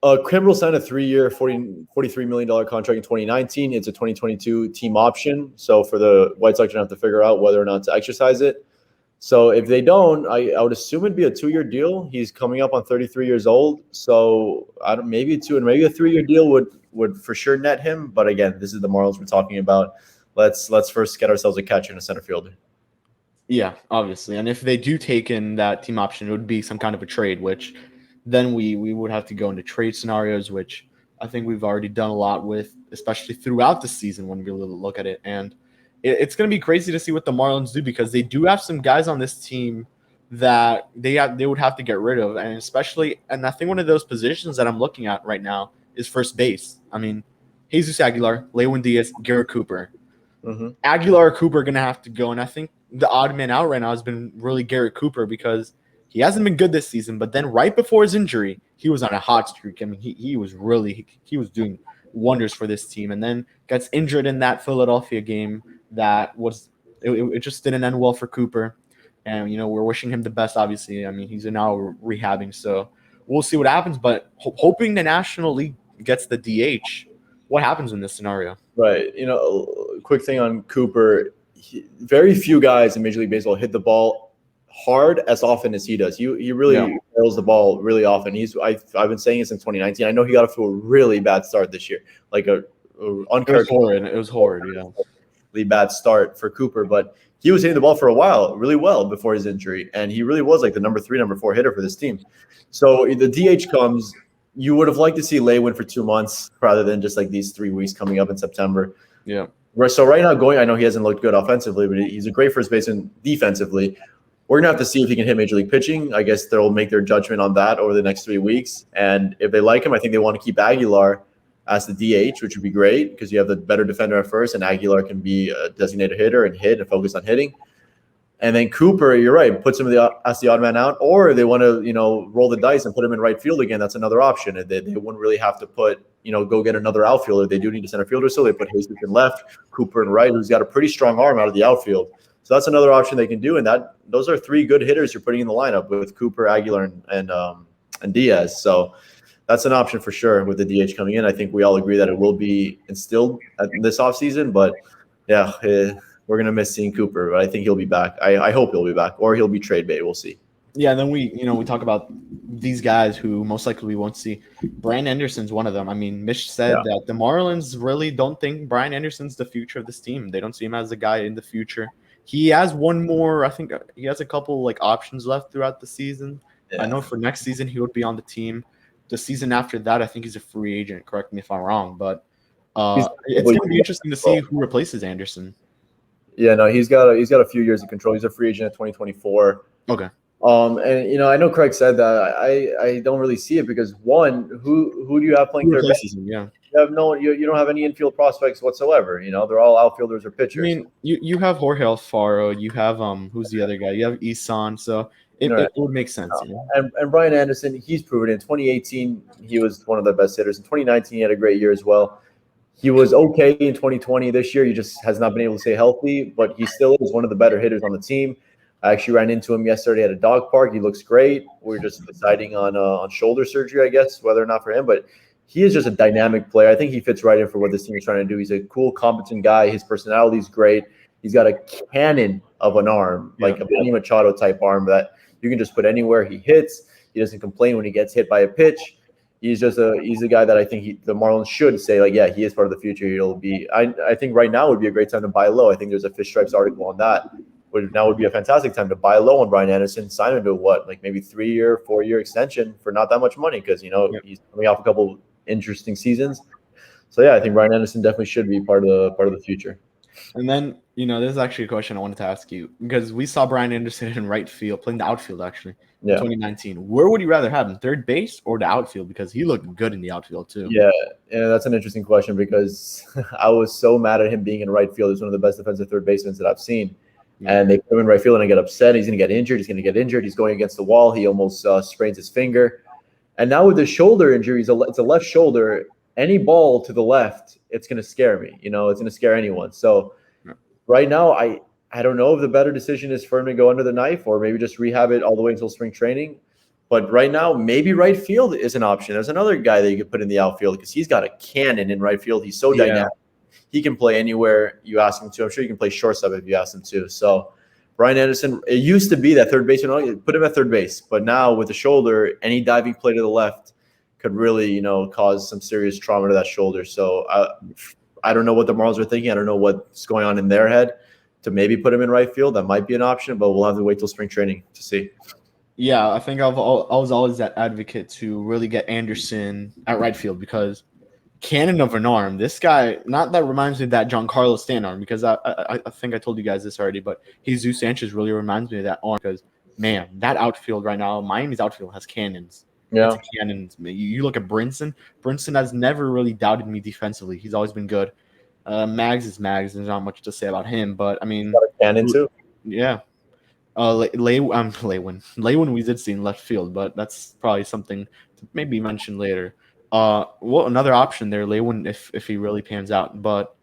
Kimbrel signed a 3-year, $43 million contract in 2019. It's a 2022 team option, so for the White Sox, you have to figure out whether or not to exercise it. So if they don't, I would assume it'd be a 2-year deal. He's coming up on 33 years old, so maybe maybe a 3-year deal would for sure net him. But again, this is the Marlins we're talking about. Let's first get ourselves a catcher and a center fielder. yeah, obviously. And if they do take in that team option, it would be some kind of a trade, which then we would have to go into trade scenarios, which I think we've already done a lot with, especially throughout the season when we look at it. And it's going to be crazy to see what the Marlins do because they do have some guys on this team that they would have to get rid of. And especially, and I think one of those positions that I'm looking at right now is first base. I mean, Jesus Aguilar, Lewin Diaz, Garrett Cooper. Mm-hmm. Aguilar or Cooper are going to have to go. And I think the odd man out right now has been really Garrett Cooper because he hasn't been good this season. But then right before his injury, he was on a hot streak. I mean, he was doing wonders for this team. And then gets injured in that Philadelphia game that it just didn't end well for Cooper. And, we're wishing him the best, obviously. I mean, he's now rehabbing. So we'll see what happens. But hoping the National League gets the DH, what happens in this scenario? Right. Quick thing on Cooper. Very few guys in Major League Baseball hit the ball hard as often as he does. He really barrels the ball really often. I've been saying it since 2019. I know he got off to a really bad start this year, like a It was horrid. Yeah. Really bad start for Cooper, but he was hitting the ball for a while really well before his injury, and he really was like the number 3, number 4 hitter for this team. So the DH comes. You would have liked to see Lewin for 2 months rather than just like these 3 weeks coming up in September. Yeah. So right now I know he hasn't looked good offensively, but he's a great first baseman defensively. We're going to have to see if he can hit Major League pitching. I guess they'll make their judgment on that over the next 3 weeks. And if they like him, I think they want to keep Aguilar as the DH, which would be great because you have the better defender at first, and Aguilar can be a designated hitter and hit and focus on hitting. And then Cooper, you're right, puts him as the odd man out, or they want to, roll the dice and put him in right field again. That's another option. And they wouldn't really have to go get another outfielder. They do need a center fielder, so they put Jesus in left, Cooper in right, who's got a pretty strong arm out of the outfield. So that's another option they can do. And those are 3 good hitters you're putting in the lineup with Cooper, Aguilar, and Diaz. So that's an option for sure with the DH coming in. I think we all agree that it will be instilled this offseason, but yeah, we're going to miss seeing Cooper, but I think he'll be back. I hope he'll be back, or he'll be trade bait. We'll see. Yeah, and then we talk about these guys who most likely we won't see. Brian Anderson's one of them. I mean, Mitch said that the Marlins really don't think Brian Anderson's the future of this team. They don't see him as the guy in the future. He has one more, I think he has a couple options left throughout the season. Yeah. I know for next season he would be on the team. The season after that, I think he's a free agent. Correct me if I'm wrong, but it's going to be interesting to see who replaces Anderson. Yeah, no, he's got a few years of control. He's a free agent at 2024. Okay. And I know Craig said that. I don't really see it because one, who do you have playing third base? Yeah. You don't have any infield prospects whatsoever. They're all outfielders or pitchers. I mean, you have Jorge Alfaro, you have who's the other guy? You have Isan, so it would make sense. And Brian Anderson, he's proven in 2018 he was one of the best hitters. In 2019 he had a great year as well. He was okay in 2020. This year he just has not been able to stay healthy, but he still is one of the better hitters on the team. I actually ran into him yesterday at a dog park. He looks great. We're just deciding on shoulder surgery, I guess, whether or not for him. But he is just a dynamic player. I think he fits right in for what this team is trying to do. He's a cool, competent guy. His personality is great. He's got a cannon of an arm, like a Manny Machado type arm that you can just put anywhere he hits. He doesn't complain when he gets hit by a pitch. He's a guy that I think the Marlins should say, he is part of the future. He'll be. I think right now would be a great time to buy low. I think there's a Fish Stripes article on that. Now would be a fantastic time to buy low on Brian Anderson, sign him to maybe 3-year, 4-year extension for not that much money because he's coming off a couple interesting seasons. So I think Brian Anderson definitely should be part of the future. And then, this is actually a question I wanted to ask you because we saw Brian Anderson in right field, playing the outfield actually in 2019. Where would you rather have him, third base or the outfield? Because he looked good in the outfield too. Yeah, that's an interesting question because I was so mad at him being in right field. He's one of the best defensive third basemen that I've seen. And they put him in right field and I get upset. He's going to get injured. He's going against the wall. He almost sprains his finger. And now with his shoulder injury, it's a left shoulder. Any ball to the left, it's going to scare me. It's going to scare anyone. So right now, I don't know if the better decision is for him to go under the knife or maybe just rehab it all the way until spring training. But right now, maybe right field is an option. There's another guy that you could put in the outfield because he's got a cannon in right field. He's so dynamic. He can play anywhere you ask him to. I'm sure you can play shortstop if you ask him to. So Brian Anderson, it used to be that third baseman, put him at third base. But now with the shoulder, any diving play to the left could really, cause some serious trauma to that shoulder. So I don't know what the Marlins are thinking. I don't know what's going on in their head to maybe put him in right field. That might be an option, but we'll have to wait till spring training to see. Yeah, I think I was always that advocate to really get Anderson at right field because cannon of an arm. This guy, not that reminds me of that Giancarlo Stanton arm because I think I told you guys this already, but Jesus Sanchez really reminds me of that arm because, man, that outfield right now, Miami's outfield has cannons. Yeah. It's cannons. You look at Brinson. Brinson has never really doubted me defensively. He's always been good. Mags is Mags. There's not much to say about him, but, I mean. Got a cannon too. Yeah. Lewin we did see in left field, but that's probably something to maybe mention later. Another option there, Lewin, if he really pans out. But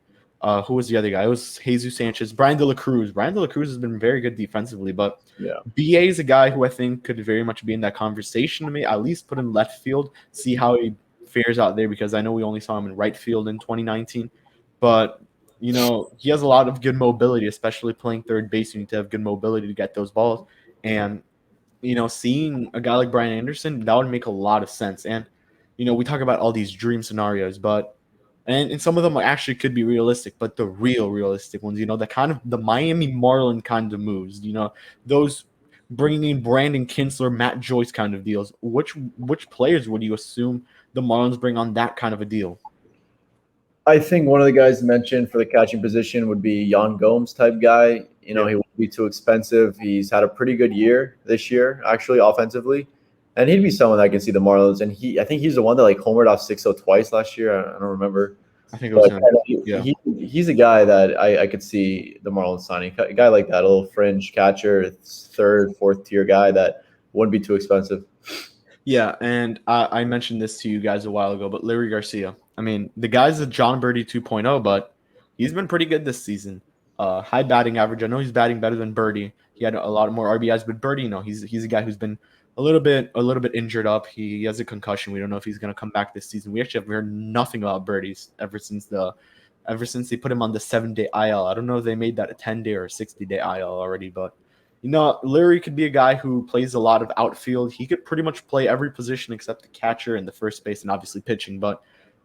who was the other guy? It was Jesus Sanchez, Brian De La Cruz. Brian De La Cruz has been very good defensively, but BA is a guy who I think could very much be in that conversation to me. At least put him left field, see how he fares out there because I know we only saw him in right field in 2019, but. He has a lot of good mobility, especially playing third base. You need to have good mobility to get those balls. And, seeing a guy like Brian Anderson, that would make a lot of sense. And, we talk about all these dream scenarios, and some of them actually could be realistic, but the realistic ones, the kind of the Miami Marlin kind of moves, those bringing in Brandon Kinsler, Matt Joyce kind of deals. Which players would you assume the Marlins bring on that kind of a deal? I think one of the guys mentioned for the catching position would be Yan Gomes type guy. He won't be too expensive. He's had a pretty good year this year, actually, offensively. And he'd be someone that I can see the Marlins. And I think he's the one that homered off 6-0 twice last year. I don't remember. I think it was him. He's a guy that I could see the Marlins signing. A guy like that, a little fringe catcher, third, fourth tier guy that wouldn't be too expensive. Yeah, and I mentioned this to you guys a while ago, but Larry Garcia. I mean, the guy's a John Birdie 2.0, but he's been pretty good this season. High batting average. I know he's batting better than Birdie. He had a lot more RBIs, but Birdie, he's a guy who's been a little bit injured up. He has a concussion. We don't know if he's going to come back this season. We actually have heard nothing about Birdie's ever since they put him on the 7-day IL. I don't know if they made that a 10-day or a 60-day IL already, but Larry could be a guy who plays a lot of outfield. He could pretty much play every position except the catcher and the first base and obviously pitching. But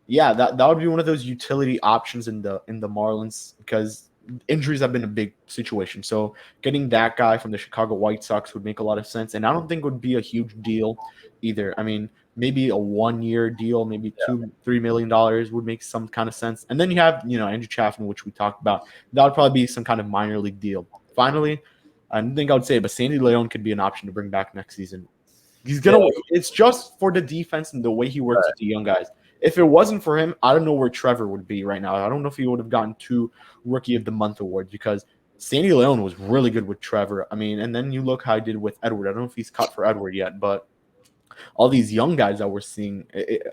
yeah, that would be one of those utility options in the Marlins because injuries have been a big situation. So getting that guy from the Chicago White Sox would make a lot of sense. And I don't think it would be a huge deal either. I mean, maybe a 1-year deal, maybe $2-3 million would make some kind of sense. And then you have, Andrew Chafin, which we talked about. That would probably be some kind of minor league deal. Finally, I don't think I would say it, but Sandy Leon could be an option to bring back next season. It's just for the defense and the way he works with the young guys. If it wasn't for him, I don't know where Trevor would be right now. I don't know if he would have gotten 2 Rookie of the Month awards because Sandy Leon was really good with Trevor. I mean, and then you look how he did with Edward. I don't know if he's cut for Edward yet, but all these young guys that we're seeing,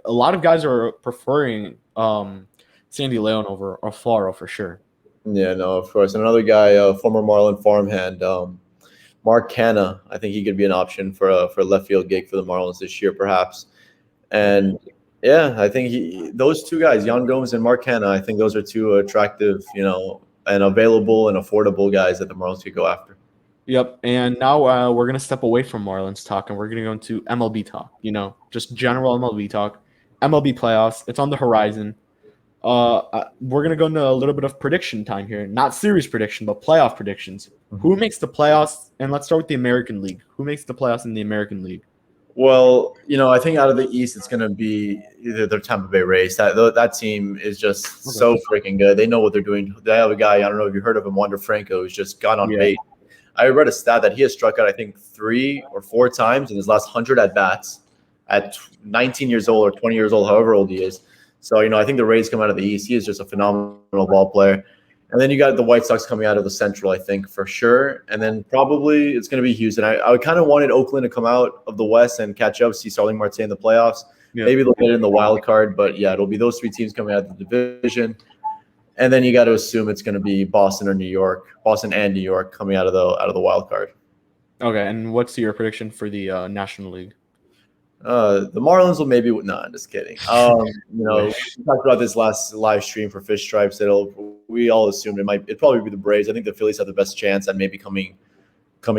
a lot of guys are preferring Sandy Leon over Alfaro for sure. Yeah, no, of course. And another guy, former Marlin farmhand, Mark Canha. I think he could be an option for a left field gig for the Marlins this year, perhaps. And yeah, I think those two guys, Yan Gomes and Mark Canha, I think those are two attractive, and available and affordable guys that the Marlins could go after. Yep. And now we're going to step away from Marlins talk and we're going to go into MLB talk, just general MLB talk, MLB playoffs. It's on the horizon. We're going to go into a little bit of prediction time here. Not series prediction, but playoff predictions. Mm-hmm. Who makes the playoffs? And let's start with the American League. Who makes the playoffs in the American League? Well, I think out of the East, it's going to be either the Tampa Bay Rays. That team is just so freaking good. They know what they're doing. They have a guy, I don't know if you heard of him, Wander Franco, who's just gone on base. I read a stat that he has struck out, I think, 3 or 4 times in his last 100 at-bats at 19 years old or 20 years old, however old he is. So, I think the Rays come out of the East. He is just a phenomenal ball player. And then you got the White Sox coming out of the Central, I think, for sure. And then probably it's going to be Houston. I kind of wanted Oakland to come out of the West and catch up, see Starling Marte in the playoffs. Yeah. Maybe they'll get in the wild card. But, yeah, it'll be those 3 teams coming out of the division. And then you got to assume it's going to be Boston and New York coming out of the wild card. Okay, and what's your prediction for the National League? The Marlins will maybe I'm just kidding. We talked about this last live stream for Fish Stripes. We all assumed it'd probably be the Braves. I think the Phillies have the best chance at maybe coming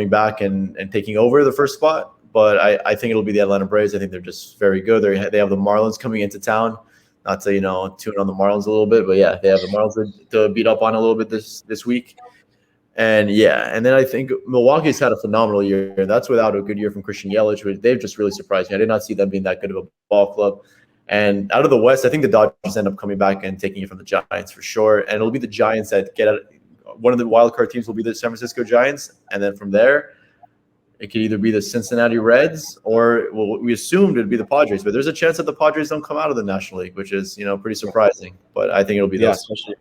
back and taking over the first spot. But I think it'll be the Atlanta Braves. I think they're just very good. They have the Marlins coming into town. Not to tune on the Marlins a little bit, but yeah, they have the Marlins to beat up on a little bit this week. And then I think Milwaukee's had a phenomenal year. That's without a good year from Christian Yelich. They've just really surprised me. I did not see them being that good of a ball club. And out of the West, I think the Dodgers end up coming back and taking it from the Giants for sure. And it'll be the Giants that get out. One of the wild card teams will be the San Francisco Giants. And then from there, it could either be the Cincinnati Reds or we assumed it'd be the Padres. But there's a chance that the Padres don't come out of the National League, which is, pretty surprising. But I think it'll be those. Especially.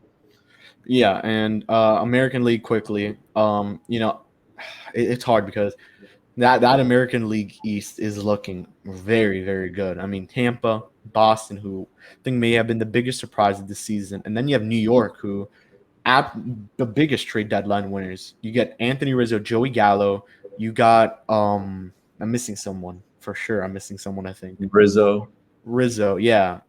Yeah, and American League quickly. It's hard because that American League East is looking very, very good. I mean, Tampa, Boston, who I think may have been the biggest surprise of the season, and then you have New York, who at the biggest trade deadline winners. You get Anthony Rizzo, Joey Gallo. You got I'm missing someone for sure. I'm missing someone. I think Rizzo, yeah.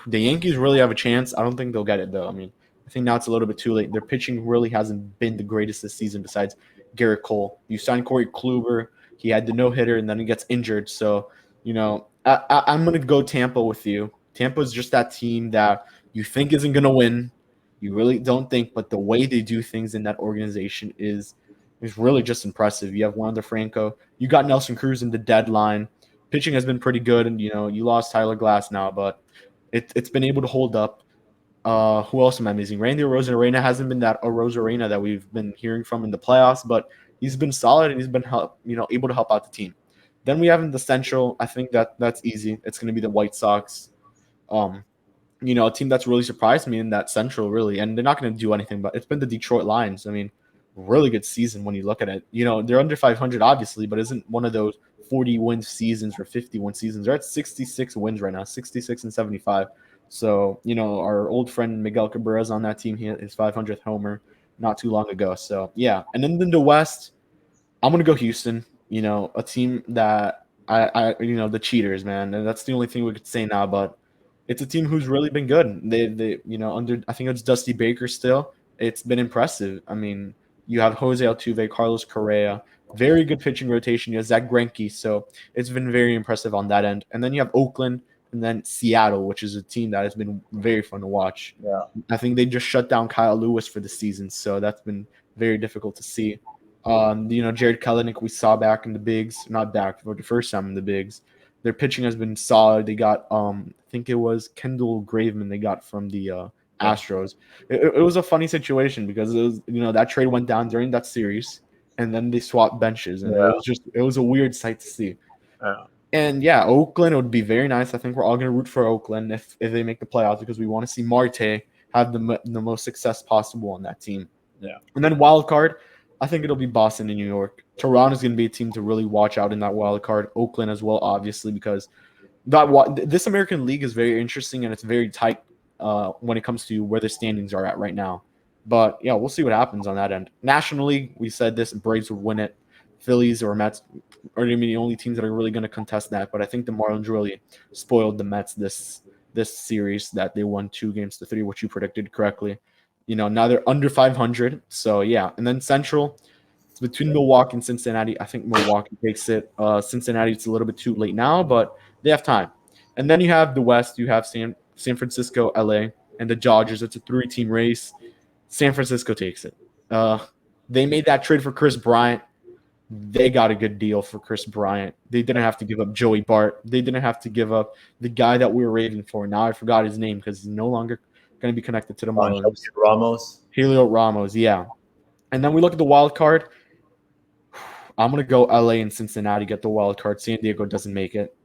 The Yankees really have a chance. I don't think they'll get it, though. I mean, I think now it's a little bit too late. Their pitching really hasn't been the greatest this season besides Garrett Cole. You signed Corey Kluber. He had the no-hitter, and then he gets injured. So, I'm going to go Tampa with you. Tampa is just that team that you think isn't going to win. You really don't think, but the way they do things in that organization is really just impressive. You have Wander Franco. You got Nelson Cruz in the deadline. Pitching has been pretty good, and, you lost Tyler Glass now, but it's been able to hold up. Who else am I missing? Randy Arozarena hasn't been that Arozarena that we've been hearing from in the playoffs, but he's been solid and he's been able to help out the team. Then we have in the Central. I think that's easy. It's going to be the White Sox. A team that's really surprised me in that Central, really, and they're not going to do anything. But it's been the Detroit Lions. I mean, really good season when you look at it. They're under 500, obviously, but isn't one of those 40-win seasons or 50-win seasons. They're at 66 wins right now, 66 and 75. So, our old friend Miguel Cabrera is on that team. He hit his 500th homer not too long ago. So, yeah. And then in the West, I'm going to go Houston, a team that the cheaters, man. And that's the only thing we could say now, but it's a team who's really been good. They under, I think it's Dusty Baker still. It's been impressive. I mean, you have Jose Altuve, Carlos Correa, very good pitching rotation. You have Zach Greinke, so it's been very impressive on that end. And then you have Oakland and then Seattle, which is a team that has been very fun to watch. Yeah, I think they just shut down Kyle Lewis for the season, so that's been very difficult to see. Jared Kelenic we saw back in the bigs, not back for the first time in the bigs. Their pitching has been solid. They got I think it was Kendall Graveman they got from the Astros. It was a funny situation because it was that trade went down during that series. And then they swapped benches, and it was a weird sight to see. And Oakland, it would be very nice. I think we're all going to root for Oakland if they make the playoffs because we want to see Marte have the most success possible on that team. Yeah. And then wild card, I think it'll be Boston and New York. Toronto is going to be a team to really watch out in that wild card. Oakland as well, obviously, because this American League is very interesting and it's very tight when it comes to where the standings are at right now. But, we'll see what happens on that end. National League, we said this, Braves would win it. Phillies or Mets are going to be the only teams that are really going to contest that. But I think the Marlins really spoiled the Mets this series that they won 2-3, which you predicted correctly. Now they're under 500. So, And then Central, it's between Milwaukee and Cincinnati. I think Milwaukee takes it. Cincinnati, it's a little bit too late now, but they have time. And then you have the West. You have San Francisco, LA, and the Dodgers. It's a 3-team race. San Francisco takes it. They made that trade for Chris Bryant. they got a good deal for Chris Bryant. They didn't have to give up Joey Bart. They didn't have to give up the guy that we were raving for. Now I forgot his name because he's no longer going to be connected to the Marlins. Helio Ramos, yeah. And then we look at the wild card. I'm going to go LA and Cincinnati get the wild card. San Diego doesn't make it.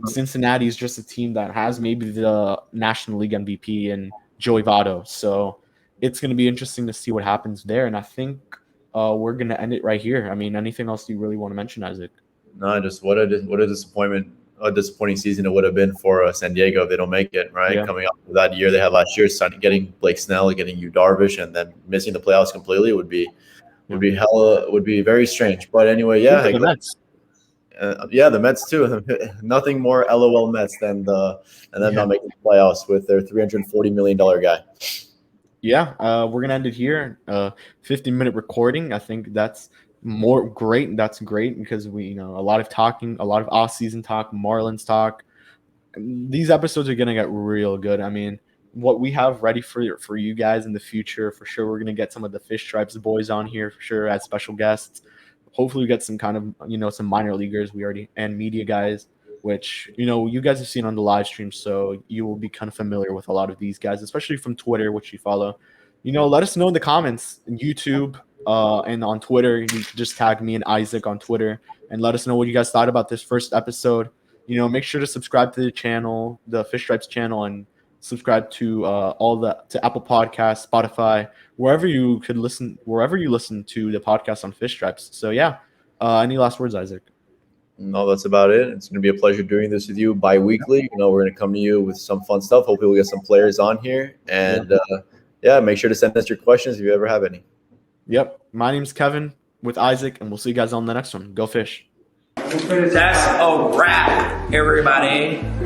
Cincinnati is just a team that has maybe the National League MVP and Joey Votto. So it's going to be interesting to see what happens there. And I think we're going to end it right here. I mean, anything else you really want to mention, Isaac? No, just what a disappointment, a disappointing season it would have been for San Diego if they don't make it, right? Yeah. Coming off of that year they had last year, getting Blake Snell, getting Yu Darvish, and then missing the playoffs completely would be very strange. But anyway, yeah. The Mets. The Mets too. Nothing more LOL Mets than them not making the playoffs with their $340 million guy. Yeah, we're gonna end it here. 50-minute recording. I think that's great. That's great because we, a lot of talking, a lot of off-season talk, Marlins talk. These episodes are gonna get real good. I mean, what we have ready for you guys in the future, for sure, we're gonna get some of the Fish Stripes boys on here for sure as special guests. Hopefully we get some kind of, some minor leaguers and media guys, which, you guys have seen on the live stream. So you will be kind of familiar with a lot of these guys, especially from Twitter, which you follow. Let us know in the comments on YouTube and on Twitter. You can just tag me and Isaac on Twitter and let us know what you guys thought about this first episode. Make sure to subscribe to the channel, the Fish Stripes channel, and subscribe to to Apple Podcasts, Spotify, wherever you listen to the podcast on Fish Stripes. So yeah, any last words, Isaac? No, that's about it. It's going to be a pleasure doing this with you bi-weekly. We're going to come to you with some fun stuff. Hopefully we'll get some players on here, and make sure to send us your questions if you ever have any. Yep. My name's Kevin with Isaac, and we'll see you guys on the next one. Go Fish. That's a wrap, everybody.